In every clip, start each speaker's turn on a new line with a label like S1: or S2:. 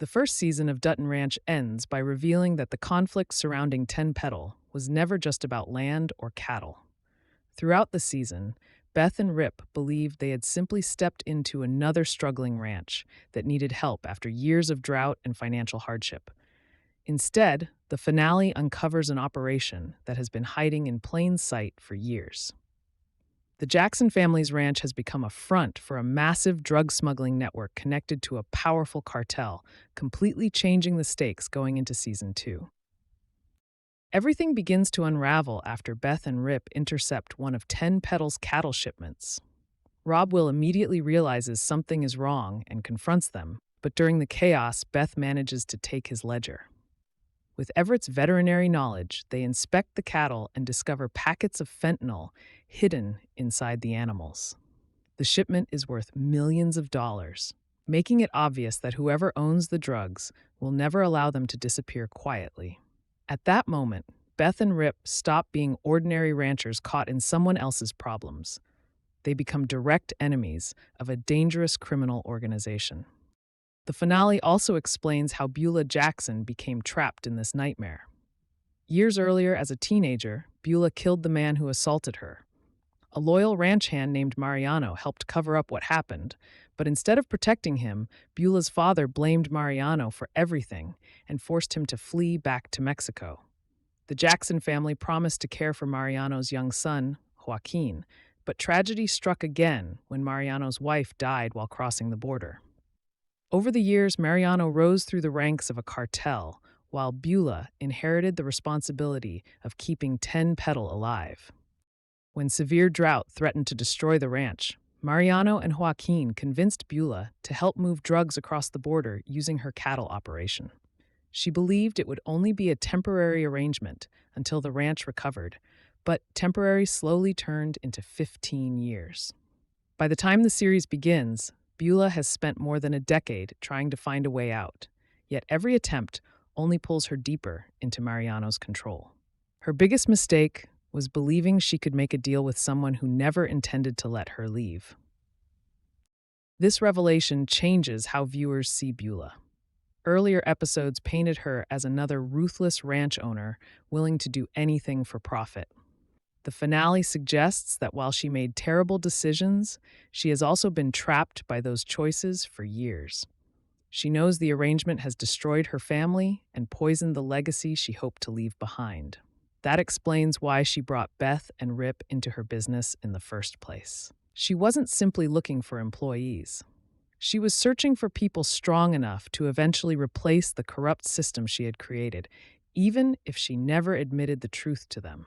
S1: The first season of Dutton Ranch ends by revealing that the conflict surrounding Ten Petal was never just about land or cattle. Throughout the season, Beth and Rip believed they had simply stepped into another struggling ranch that needed help after years of drought and financial hardship. Instead, the finale uncovers an operation that has been hiding in plain sight for years. The Jackson family's ranch has become a front for a massive drug smuggling network connected to a powerful cartel, completely changing the stakes going into season 2. Everything begins to unravel after Beth and Rip intercept one of Ten Petal's cattle shipments. Rob Will immediately realizes something is wrong and confronts them, but during the chaos, Beth manages to take his ledger. With Everett's veterinary knowledge, they inspect the cattle and discover packets of fentanyl hidden inside the animals. The shipment is worth millions of dollars, making it obvious that whoever owns the drugs will never allow them to disappear quietly. At that moment, Beth and Rip stop being ordinary ranchers caught in someone else's problems. They become direct enemies of a dangerous criminal organization. The finale also explains how Beulah Jackson became trapped in this nightmare. Years earlier, as a teenager, Beulah killed the man who assaulted her. A loyal ranch hand named Mariano helped cover up what happened, but instead of protecting him, Beulah's father blamed Mariano for everything and forced him to flee back to Mexico. The Jackson family promised to care for Mariano's young son, Joaquin, but tragedy struck again when Mariano's wife died while crossing the border. Over the years, Mariano rose through the ranks of a cartel, while Beulah inherited the responsibility of keeping Ten Petal alive. When severe drought threatened to destroy the ranch, Mariano and Joaquin convinced Beulah to help move drugs across the border using her cattle operation. She believed it would only be a temporary arrangement until the ranch recovered, but temporary slowly turned into 15 years. By the time the series begins, Beulah has spent more than a decade trying to find a way out, yet every attempt only pulls her deeper into Mariano's control. Her biggest mistake was believing she could make a deal with someone who never intended to let her leave. This revelation changes how viewers see Beulah. Earlier episodes painted her as another ruthless ranch owner willing to do anything for profit. The finale suggests that while she made terrible decisions, she has also been trapped by those choices for years. She knows the arrangement has destroyed her family and poisoned the legacy she hoped to leave behind. That explains why she brought Beth and Rip into her business in the first place. She wasn't simply looking for employees. She was searching for people strong enough to eventually replace the corrupt system she had created, even if she never admitted the truth to them.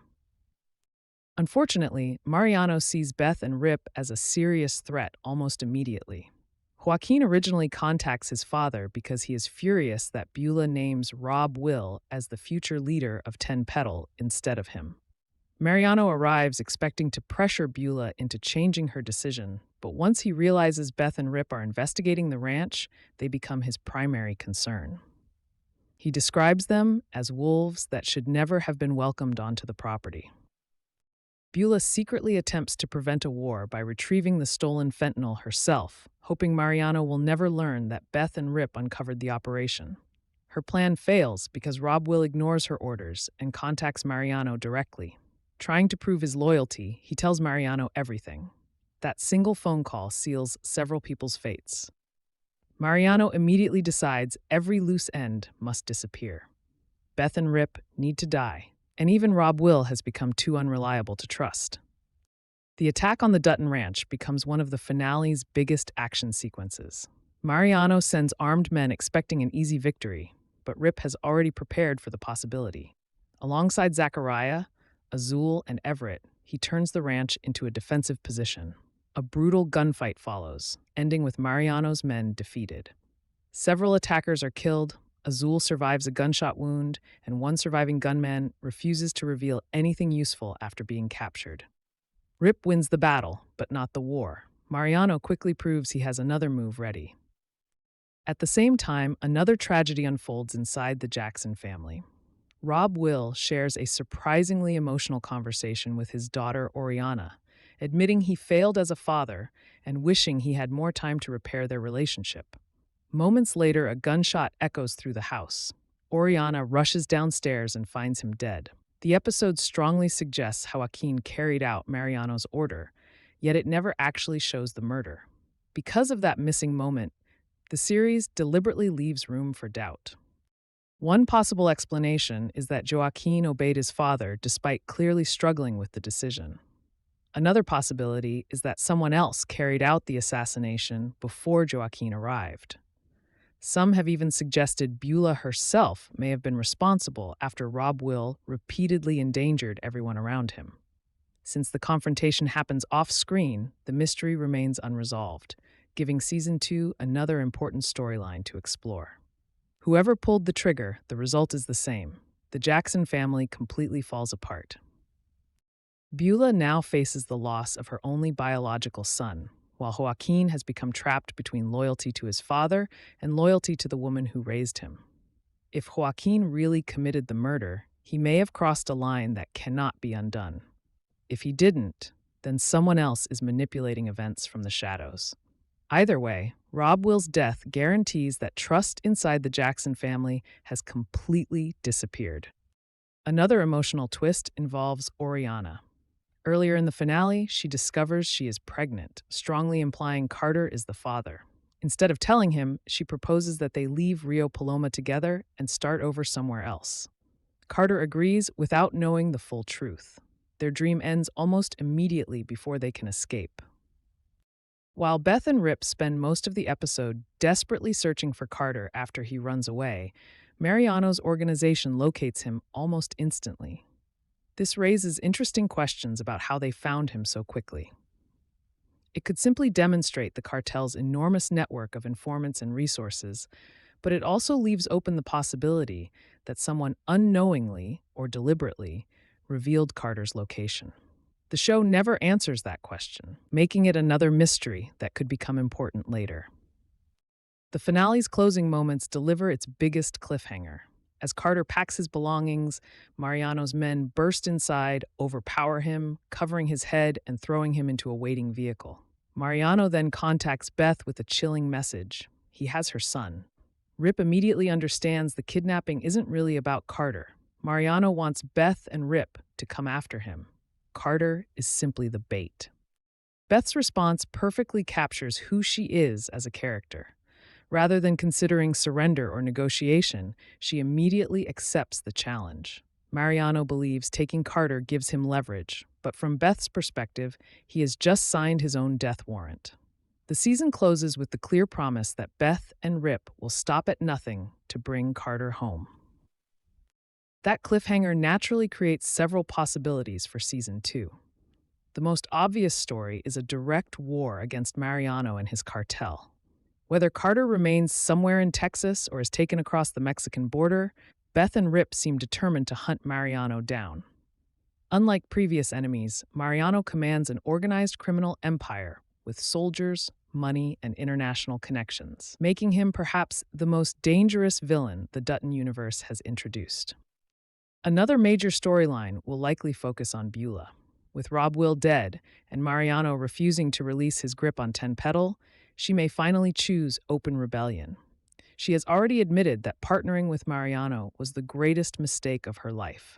S1: Unfortunately, Mariano sees Beth and Rip as a serious threat almost immediately. Joaquin originally contacts his father because he is furious that Beulah names Rob Will as the future leader of Ten Petal instead of him. Mariano arrives expecting to pressure Beulah into changing her decision, but once he realizes Beth and Rip are investigating the ranch, they become his primary concern. He describes them as wolves that should never have been welcomed onto the property. Beulah secretly attempts to prevent a war by retrieving the stolen fentanyl herself, hoping Mariano will never learn that Beth and Rip uncovered the operation. Her plan fails because Rob Will ignores her orders and contacts Mariano directly. Trying to prove his loyalty, he tells Mariano everything. That single phone call seals several people's fates. Mariano immediately decides every loose end must disappear. Beth and Rip need to die, and even Rob Will has become too unreliable to trust. The attack on the Dutton Ranch becomes one of the finale's biggest action sequences. Mariano sends armed men expecting an easy victory, but Rip has already prepared for the possibility. Alongside Zachariah, Azul, and Everett, he turns the ranch into a defensive position. A brutal gunfight follows, ending with Mariano's men defeated. Several attackers are killed. Azul survives a gunshot wound, and one surviving gunman refuses to reveal anything useful after being captured. Rip wins the battle, but not the war. Mariano quickly proves he has another move ready. At the same time, another tragedy unfolds inside the Jackson family. Rob Will shares a surprisingly emotional conversation with his daughter Oriana, admitting he failed as a father and wishing he had more time to repair their relationship. Moments later, a gunshot echoes through the house. Oriana rushes downstairs and finds him dead. The episode strongly suggests how Joaquin carried out Mariano's order, yet it never actually shows the murder. Because of that missing moment, the series deliberately leaves room for doubt. One possible explanation is that Joaquin obeyed his father despite clearly struggling with the decision. Another possibility is that someone else carried out the assassination before Joaquin arrived. Some have even suggested Beulah herself may have been responsible after Rob Will repeatedly endangered everyone around him. Since the confrontation happens off-screen, the mystery remains unresolved, giving Season 2 another important storyline to explore. Whoever pulled the trigger, the result is the same. The Jackson family completely falls apart. Beulah now faces the loss of her only biological son, while Joaquin has become trapped between loyalty to his father and loyalty to the woman who raised him. If Joaquin really committed the murder, he may have crossed a line that cannot be undone. If he didn't, then someone else is manipulating events from the shadows. Either way, Rob Will's death guarantees that trust inside the Jackson family has completely disappeared. Another emotional twist involves Oriana. Earlier in the finale, she discovers she is pregnant, strongly implying Carter is the father. Instead of telling him, she proposes that they leave Rio Paloma together and start over somewhere else. Carter agrees without knowing the full truth. Their dream ends almost immediately before they can escape. While Beth and Rip spend most of the episode desperately searching for Carter after he runs away, Mariano's organization locates him almost instantly. This raises interesting questions about how they found him so quickly. It could simply demonstrate the cartel's enormous network of informants and resources, but it also leaves open the possibility that someone unknowingly or deliberately revealed Carter's location. The show never answers that question, making it another mystery that could become important later. The finale's closing moments deliver its biggest cliffhanger. As Carter packs his belongings, Mariano's men burst inside, overpower him, covering his head and throwing him into a waiting vehicle. Mariano then contacts Beth with a chilling message. He has her son. Rip immediately understands the kidnapping isn't really about Carter. Mariano wants Beth and Rip to come after him. Carter is simply the bait. Beth's response perfectly captures who she is as a character. Rather than considering surrender or negotiation, she immediately accepts the challenge. Mariano believes taking Carter gives him leverage, but from Beth's perspective, he has just signed his own death warrant. The season closes with the clear promise that Beth and Rip will stop at nothing to bring Carter home. That cliffhanger naturally creates several possibilities for Season 2. The most obvious story is a direct war against Mariano and his cartel. Whether Carter remains somewhere in Texas or is taken across the Mexican border, Beth and Rip seem determined to hunt Mariano down. Unlike previous enemies, Mariano commands an organized criminal empire with soldiers, money, and international connections, making him perhaps the most dangerous villain the Dutton universe has introduced. Another major storyline will likely focus on Beulah. With Rob Will dead and Mariano refusing to release his grip on Petal, she may finally choose open rebellion. She has already admitted that partnering with Mariano was the greatest mistake of her life.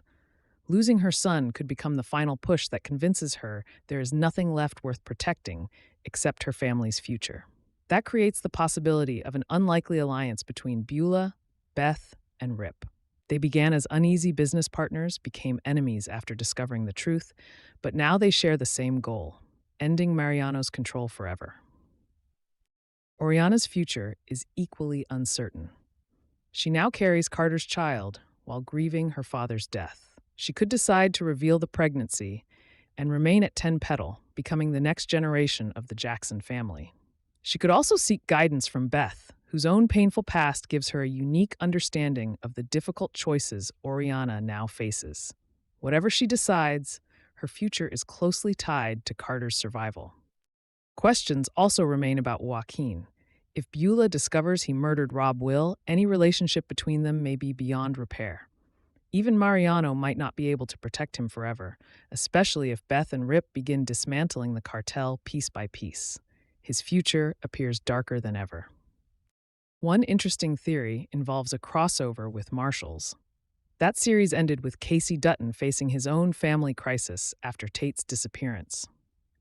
S1: Losing her son could become the final push that convinces her there is nothing left worth protecting except her family's future. That creates the possibility of an unlikely alliance between Beulah, Beth, and Rip. They began as uneasy business partners, became enemies after discovering the truth, but now they share the same goal: ending Mariano's control forever. Oriana's future is equally uncertain. She now carries Carter's child while grieving her father's death. She could decide to reveal the pregnancy and remain at Petal, becoming the next generation of the Jackson family. She could also seek guidance from Beth, whose own painful past gives her a unique understanding of the difficult choices Oriana now faces. Whatever she decides, her future is closely tied to Carter's survival. Questions also remain about Joaquin. If Beulah discovers he murdered Rob Will, any relationship between them may be beyond repair. Even Mariano might not be able to protect him forever, especially if Beth and Rip begin dismantling the cartel piece by piece. His future appears darker than ever. One interesting theory involves a crossover with Marshall's. That series ended with Casey Dutton facing his own family crisis after Tate's disappearance.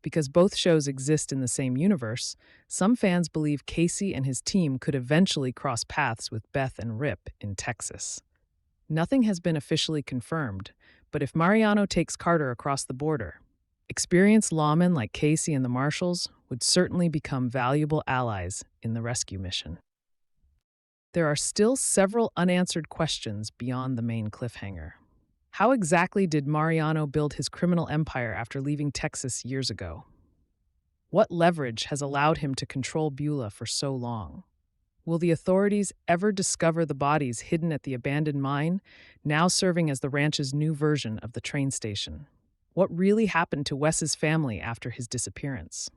S1: Because both shows exist in the same universe, some fans believe Casey and his team could eventually cross paths with Beth and Rip in Texas. Nothing has been officially confirmed, but if Mariano takes Carter across the border, experienced lawmen like Casey and the Marshalls would certainly become valuable allies in the rescue mission. There are still several unanswered questions beyond the main cliffhanger. How exactly did Mariano build his criminal empire after leaving Texas years ago? What leverage has allowed him to control Beulah for so long? Will the authorities ever discover the bodies hidden at the abandoned mine, now serving as the ranch's new version of the train station? What really happened to Wes's family after his disappearance?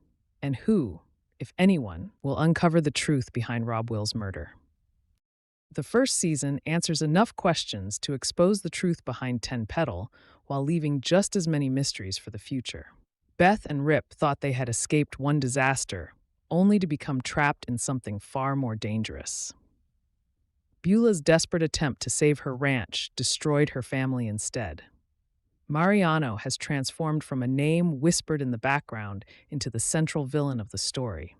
S1: And who, if anyone, will uncover the truth behind Rob Will's murder? The first season answers enough questions to expose the truth behind 10 Petal while leaving just as many mysteries for the future. Beth and Rip thought they had escaped one disaster, only to become trapped in something far more dangerous. Beulah's desperate attempt to save her ranch destroyed her family instead. Mariano has transformed from a name whispered in the background into the central villain of the story.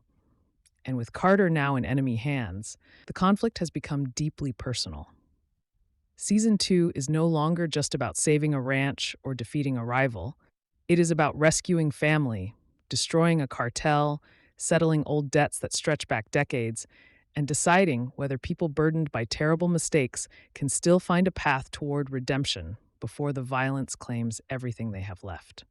S1: And with Carter now in enemy hands, the conflict has become deeply personal. Season 2 is no longer just about saving a ranch or defeating a rival. It is about rescuing family, destroying a cartel, settling old debts that stretch back decades, and deciding whether people burdened by terrible mistakes can still find a path toward redemption before the violence claims everything they have left.